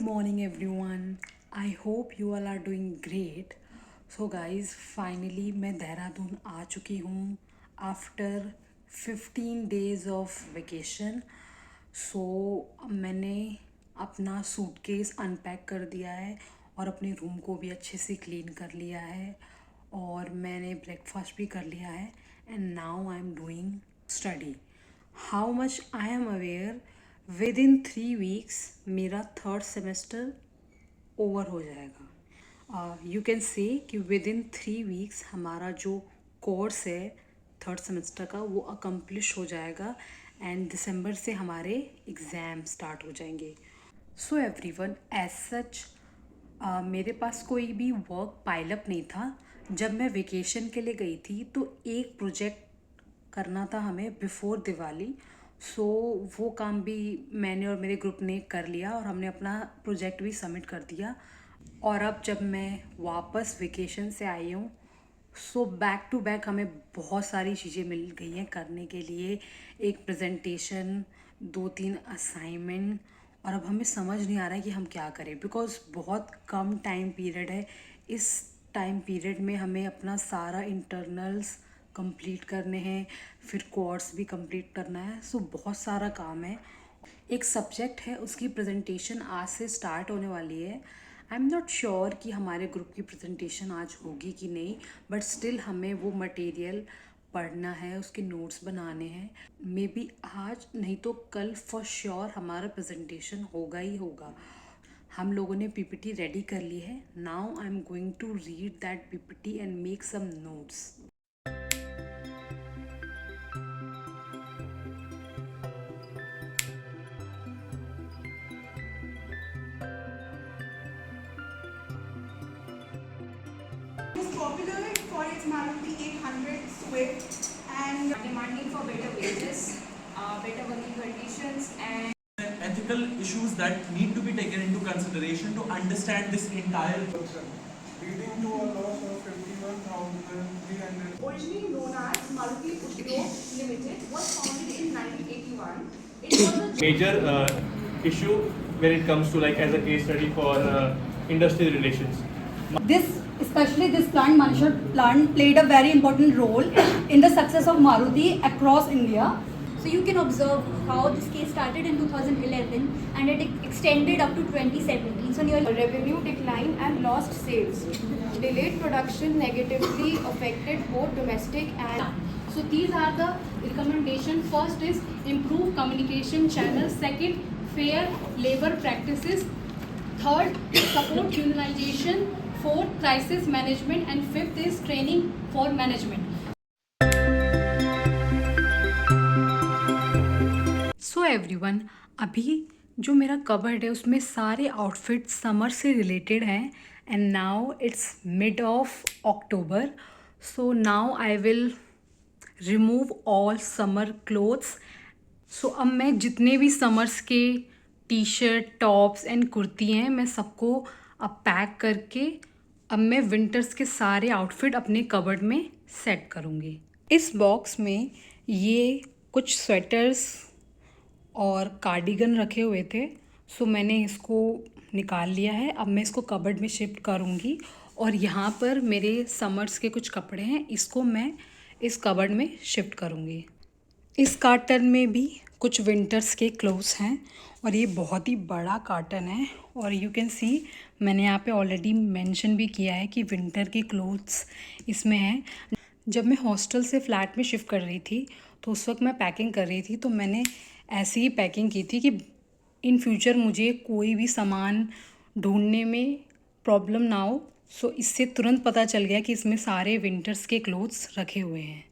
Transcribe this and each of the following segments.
morning, everyone. I hope you all are doing great. So, guys, finally मैं देहरादून आ चुकी हूँ after 15 days of vacation. सो मैंने अपना suitcase unpack कर दिया है और अपने रूम को भी अच्छे से क्लीन कर लिया है और मैंने ब्रेकफास्ट भी कर लिया है and now I am doing study. How much I am aware, with in 3 weeks मेरा थर्ड सेमेस्टर ओवर हो जाएगा. यू कैन से कि विद इन 3 weeks हमारा जो कोर्स है थर्ड सेमेस्टर का वो अकम्प्लिश हो जाएगा एंड दिसंबर से हमारे एग्ज़ाम स्टार्ट हो जाएंगे. सो एवरीवन, एज सच मेरे पास कोई भी वर्क पाइलअप नहीं था. जब मैं वेकेशन के लिए गई थी तो एक प्रोजेक्ट करना था हमें बिफोर दिवाली. सो वो काम भी मैंने और मेरे ग्रुप ने कर लिया और हमने अपना प्रोजेक्ट भी सबमिट कर दिया. और अब जब मैं वापस वेकेशन से आई हूँ सो बैक टू बैक हमें बहुत सारी चीज़ें मिल गई हैं करने के लिए. एक प्रेजेंटेशन, 2-3 असाइनमेंट, और अब हमें समझ नहीं आ रहा है कि हम क्या करें बिकॉज़ बहुत कम टाइम पीरियड है. इस टाइम पीरियड में हमें अपना सारा इंटरनल्स कंप्लीट करने हैं, फिर कोर्स भी कंप्लीट करना है. सो बहुत सारा काम है. एक सब्जेक्ट है उसकी प्रेजेंटेशन आज से स्टार्ट होने वाली है. आई एम नॉट श्योर कि हमारे ग्रुप की प्रेजेंटेशन आज होगी कि नहीं, बट स्टिल हमें वो मटेरियल पढ़ना है, उसके नोट्स बनाने हैं. मे बी आज नहीं तो कल फॉर श्योर हमारा प्रेजेंटेशन होगा ही होगा. हम लोगों ने पीपीटी रेडी कर ली है. Now I am going to read that PPT and make some notes. Most popular for its Maruti 800 Swift and demanding for better wages, better working conditions, and ethical issues that need to be taken into consideration to understand this entire leading to a loss of 51,300. originally known as Maruti Udyog Limited, was founded in 1981. It was a major issue when it comes to like as a case study for industry relations. Especially this plant, Manisha plant, played a very important role in the success of Maruti across India. So you can observe how this case started in 2011 and it extended up to 2017. So nearly revenue decline and lost sales. Delayed production negatively affected both domestic and. So these are the recommendations. First is improve communication channels. Second, fair labor practices. Third, support unionization. Fourth, crisis management, and fifth is training for management. So everyone, अभी जो मेरा cupboard है उसमें सारे outfits summer से related हैं and now it's mid of October. So now I will remove all summer clothes. So अब मैं जितने भी समर्स के T shirt, tops and kurti हैं मैं सबको अब पैक करके अब मैं विंटर्स के सारे आउटफिट अपने कबर्ड में सेट करूँगी. इस बॉक्स में ये कुछ स्वेटर्स और कार्डिगन रखे हुए थे. सो मैंने इसको निकाल लिया है. अब मैं इसको कबर्ड में शिफ्ट करूँगी और यहाँ पर मेरे समर्स के कुछ कपड़े हैं, इसको मैं इस कबर्ड में शिफ्ट करूँगी. इस कार्टन में भी कुछ विंटर्स के क्लोथ्स हैं और ये बहुत ही बड़ा कार्टन है और यू कैन सी मैंने यहाँ पे ऑलरेडी मेंशन भी किया है कि विंटर के क्लोथ्स इसमें हैं. जब मैं हॉस्टल से फ्लैट में शिफ्ट कर रही थी तो उस वक्त मैं पैकिंग कर रही थी तो मैंने ऐसी ही पैकिंग की थी कि इन फ्यूचर मुझे कोई भी सामान ढूंढने में प्रॉब्लम ना हो. सो इससे तुरंत पता चल गया कि इसमें सारे विंटर्स के क्लोथ्स रखे हुए हैं.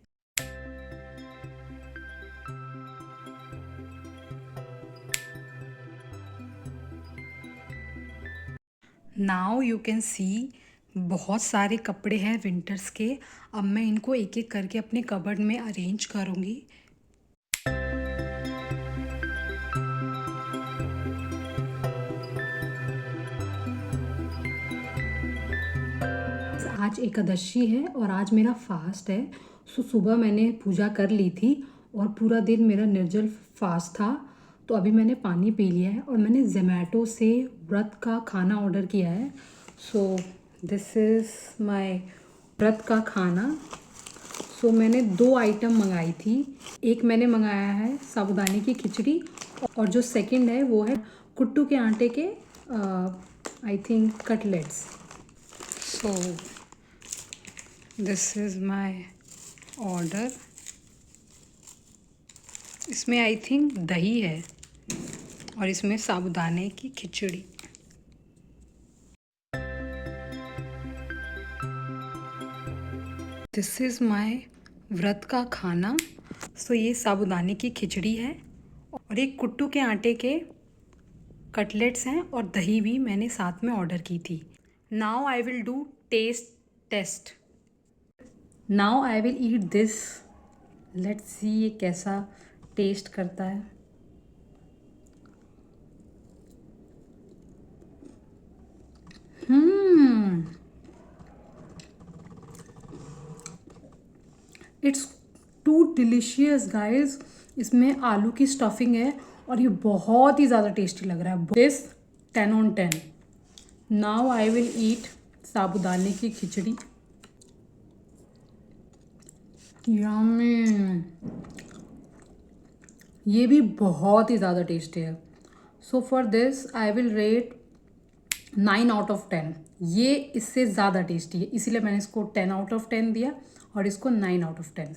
नाउ यू कैन सी बहुत सारे कपड़े हैं विंटर्स के. अब मैं इनको एक एक करके अपने कबर्ड में अरेंज करूँगी. आज एकादशी है और आज मेरा फास्ट है. सो सुबह मैंने पूजा कर ली थी और पूरा दिन मेरा निर्जल फास्ट था. तो अभी मैंने पानी पी लिया है और मैंने ज़ोमैटो से व्रत का खाना ऑर्डर किया है. सो दिस इज़ माय व्रत का खाना. सो मैंने 2 आइटम मंगाई थी. एक मैंने मंगाया है साबूदाने की खिचड़ी और जो सेकंड है वो है कुट्टू के आटे के I think cutlets. So this is my order. इसमें आई थिंक दही है और इसमें साबूदाने की खिचड़ी. दिस इज़ माय व्रत का खाना. सो ये साबूदाने की खिचड़ी है और एक कुट्टू के आटे के कटलेट्स हैं और दही भी मैंने साथ में ऑर्डर की थी. Now I will do taste test. Now I will eat this. Let's see ये कैसा टेस्ट करता है. It's too delicious guys. इसमें आलू की स्टफिंग है और ये बहुत ही ज़्यादा टेस्टी लग रहा है. This 10 on 10. Now I will eat साबूदाने की खिचड़ी. यम्मी. ये भी बहुत ही ज़्यादा टेस्टी है. So for this I will rate 9 out of 10. ये इससे ज़्यादा टेस्टी है इसीलिए मैंने इसको 10 out of 10 दिया और इसको 9 out of 10.